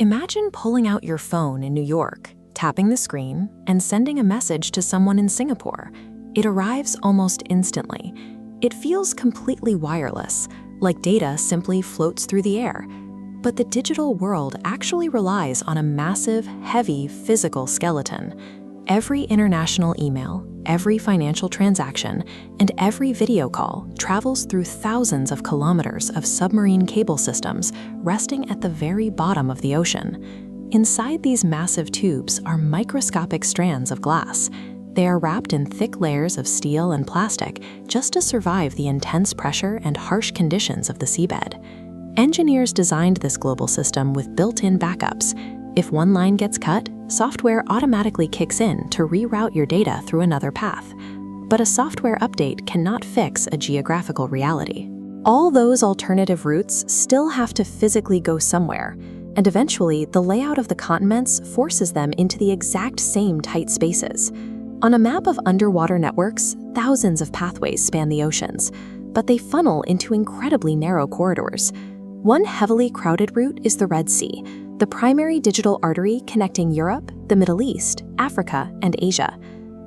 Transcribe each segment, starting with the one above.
Imagine pulling out your phone in New York, tapping the screen, and sending a message to someone in Singapore. It arrives almost instantly. It feels completely wireless, like data simply floats through the air. But the digital world actually relies on a massive, heavy physical skeleton. Every international email, every financial transaction, and every video call travels through thousands of kilometers of submarine cable systems resting at the very bottom of the ocean. Inside these massive tubes are microscopic strands of glass. They are wrapped in thick layers of steel and plastic just to survive the intense pressure and harsh conditions of the seabed. Engineers designed this global system with built-in backups. If one line gets cut, software automatically kicks in to reroute your data through another path. But a software update cannot fix a geographical reality. All those alternative routes still have to physically go somewhere, and eventually the layout of the continents forces them into the exact same tight spaces. On a map of underwater networks, thousands of pathways span the oceans, but they funnel into incredibly narrow corridors. One heavily crowded route is the Red Sea, the primary digital artery connecting Europe, the Middle East, Africa, and Asia.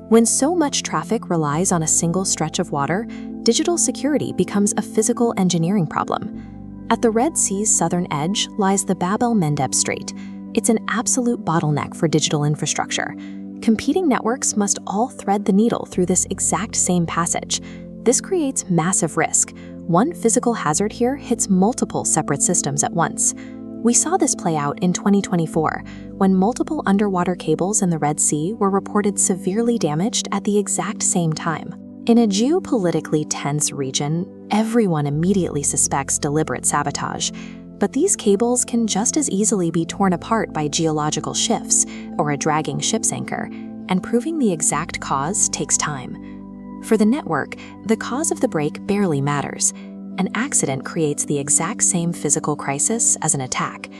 When so much traffic relies on a single stretch of water, digital security becomes a physical engineering problem. At the Red Sea's southern edge lies the Bab-el-Mandeb Strait. It's an absolute bottleneck for digital infrastructure. Competing networks must all thread the needle through this exact same passage. This creates massive risk. One physical hazard here hits multiple separate systems at once. We saw this play out in 2024, when multiple underwater cables in the Red Sea were reported severely damaged at the exact same time. In a geopolitically tense region, everyone immediately suspects deliberate sabotage. But these cables can just as easily be torn apart by geological shifts or a dragging ship's anchor, and proving the exact cause takes time. For the network, the cause of the break barely matters. An accident creates the exact same physical crisis as an attack.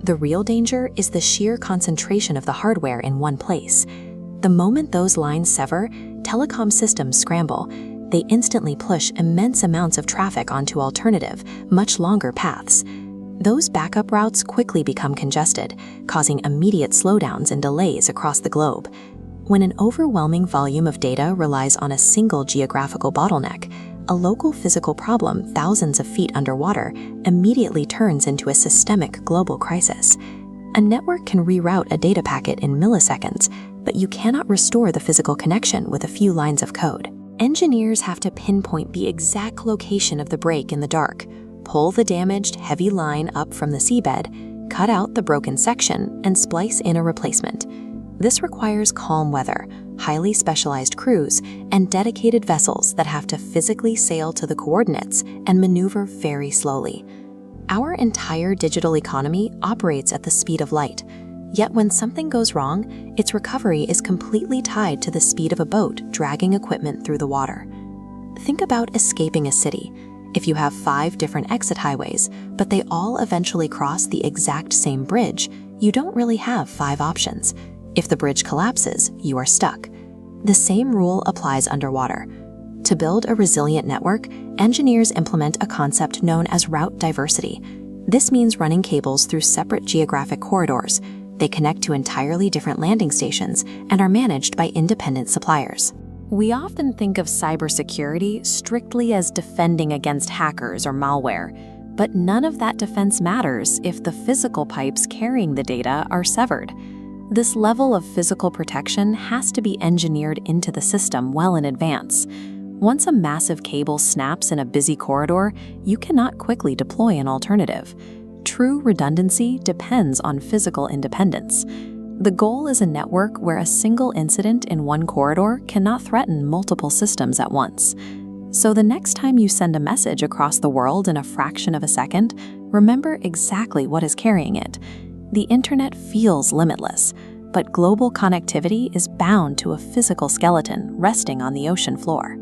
The real danger is the sheer concentration of the hardware in one place. The moment those lines sever, telecom systems scramble. They instantly push immense amounts of traffic onto alternative, much longer paths. Those backup routes quickly become congested, causing immediate slowdowns and delays across the globe. When an overwhelming volume of data relies on a single geographical bottleneck, a local physical problem thousands of feet underwater immediately turns into a systemic global crisis. A network can reroute a data packet in milliseconds, but you cannot restore the physical connection with a few lines of code. Engineers have to pinpoint the exact location of the break in the dark, pull the damaged, heavy line up from the seabed, cut out the broken section, and splice in a replacement. This requires calm weather, highly specialized crews, and dedicated vessels that have to physically sail to the coordinates and maneuver very slowly. Our entire digital economy operates at the speed of light. Yet when something goes wrong, its recovery is completely tied to the speed of a boat dragging equipment through the water. Think about escaping a city. If you have 5 different exit highways, but they all eventually cross the exact same bridge, you don't really have 5 options. If the bridge collapses, you are stuck. The same rule applies underwater. To build a resilient network, engineers implement a concept known as route diversity. This means running cables through separate geographic corridors. They connect to entirely different landing stations and are managed by independent suppliers. We often think of cybersecurity strictly as defending against hackers or malware, but none of that defense matters if the physical pipes carrying the data are severed. This level of physical protection has to be engineered into the system well in advance. Once a massive cable snaps in a busy corridor, you cannot quickly deploy an alternative. True redundancy depends on physical independence. The goal is a network where a single incident in one corridor cannot threaten multiple systems at once. So the next time you send a message across the world in a fraction of a second, remember exactly what is carrying it. The internet feels limitless, but global connectivity is bound to a physical skeleton resting on the ocean floor.